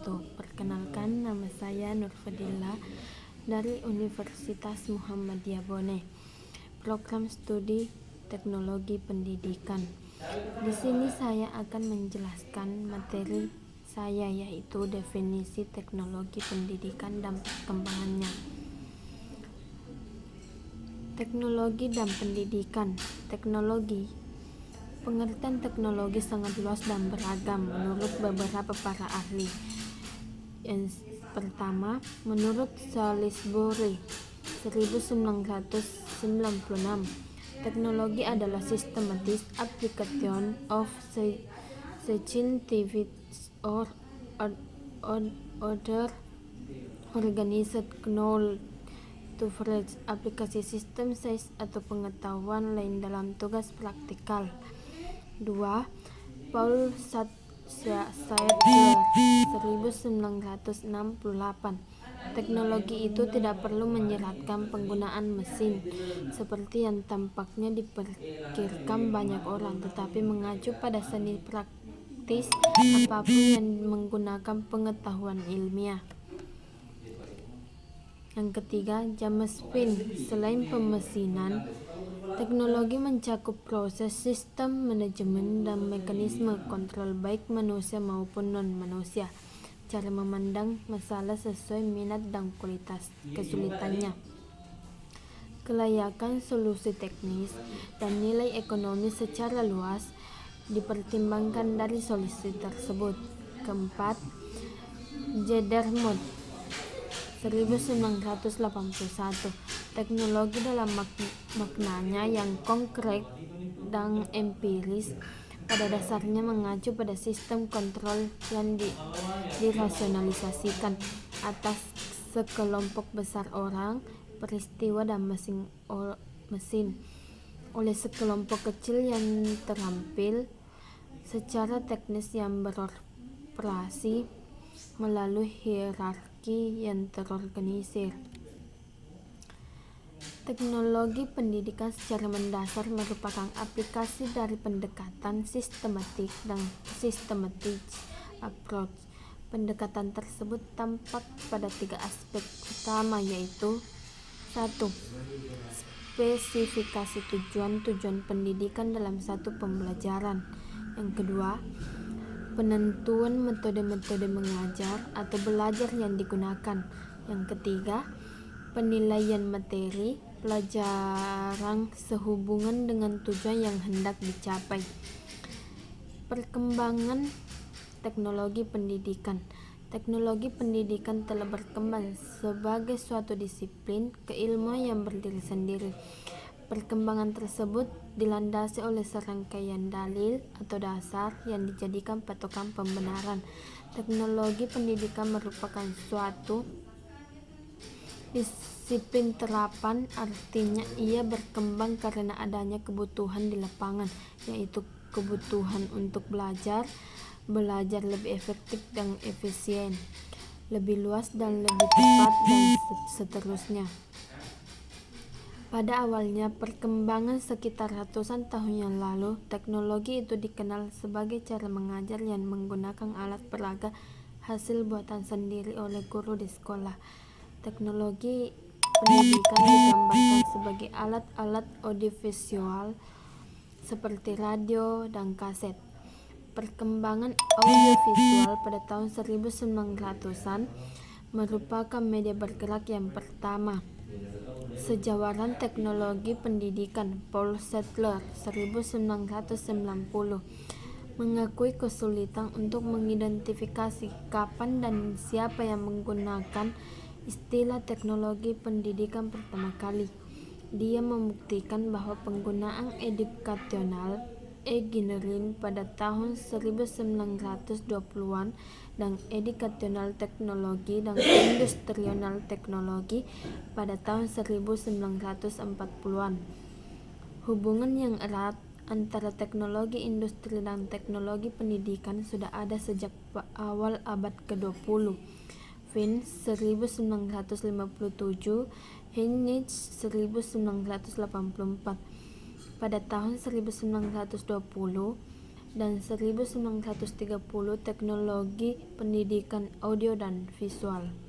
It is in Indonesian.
wabarakatuh. Perkenalkan, nama saya Nur Fadila dari Universitas Muhammadiyah Bone, program studi teknologi pendidikan. Di sini saya akan menjelaskan materi saya, yaitu definisi teknologi pendidikan dan perkembangannya. Teknologi dan pendidikan. Pengertian teknologi sangat luas dan beragam menurut beberapa para ahli. Yang pertama, menurut Salisbury 1996, teknologi adalah systematic application of scientific or other organized knowledge to further aplikasi sistem sains atau pengetahuan lain dalam tugas praktikal. 2. Paul Sattler 1968, teknologi itu tidak perlu menyeratkan penggunaan mesin seperti yang tampaknya dipikirkan banyak orang, tetapi mengacu pada seni praktis apapun yang menggunakan pengetahuan ilmiah. Yang ketiga, James Finn, selain pemesinan, teknologi mencakup proses, sistem, manajemen, dan mekanisme kontrol baik manusia maupun non-manusia. Cara memandang masalah sesuai minat dan kualitas kesulitannya. Kelayakan solusi teknis dan nilai ekonomi secara luas dipertimbangkan dari solusi tersebut. Keempat, Zedermond 1981, teknologi dalam maknanya yang konkret dan empiris pada dasarnya mengacu pada sistem kontrol yang dirasionalisasikan atas sekelompok besar orang, peristiwa, dan mesin oleh sekelompok kecil yang terampil secara teknis yang beroperasi melalui hierarki yang terorganisir. Teknologi pendidikan secara mendasar merupakan aplikasi dari pendekatan sistematik dan systematic approach. Pendekatan tersebut tampak pada 3 aspek utama, yaitu 1. Spesifikasi tujuan pendidikan dalam satu pembelajaran. Yang kedua, penentuan metode-metode mengajar atau belajar yang digunakan. Yang ketiga, penilaian materi pelajaran sehubungan dengan tujuan yang hendak dicapai. Perkembangan teknologi pendidikan. Teknologi pendidikan telah berkembang sebagai suatu disiplin keilmuan yang berdiri sendiri. Perkembangan tersebut dilandasi oleh serangkaian dalil atau dasar yang dijadikan patokan pembenaran. Teknologi pendidikan merupakan suatu disiplin terapan, artinya ia berkembang karena adanya kebutuhan di lapangan, yaitu kebutuhan untuk belajar lebih efektif dan efisien, lebih luas dan lebih tepat, dan seterusnya. Pada awalnya, perkembangan sekitar ratusan tahun yang lalu, teknologi itu dikenal sebagai cara mengajar yang menggunakan alat peraga hasil buatan sendiri oleh guru di sekolah. Teknologi pendidikan digambarkan sebagai alat-alat audiovisual seperti radio dan kaset. Perkembangan audiovisual pada tahun 1900-an merupakan media bergerak yang pertama. Sejawatan teknologi pendidikan Paul Sattler 1990 mengakui kesulitan untuk mengidentifikasi kapan dan siapa yang menggunakan istilah teknologi pendidikan pertama kali. Dia membuktikan bahwa penggunaan edukasional engineering pada tahun 1920-an dan educational teknologi dan industrial teknologi pada tahun 1940-an. Hubungan yang erat antara teknologi industri dan teknologi pendidikan sudah ada sejak awal abad ke-20. Finn 1957, Heinrich 1984. Pada tahun 1920, dan 1930 teknologi pendidikan audio dan visual.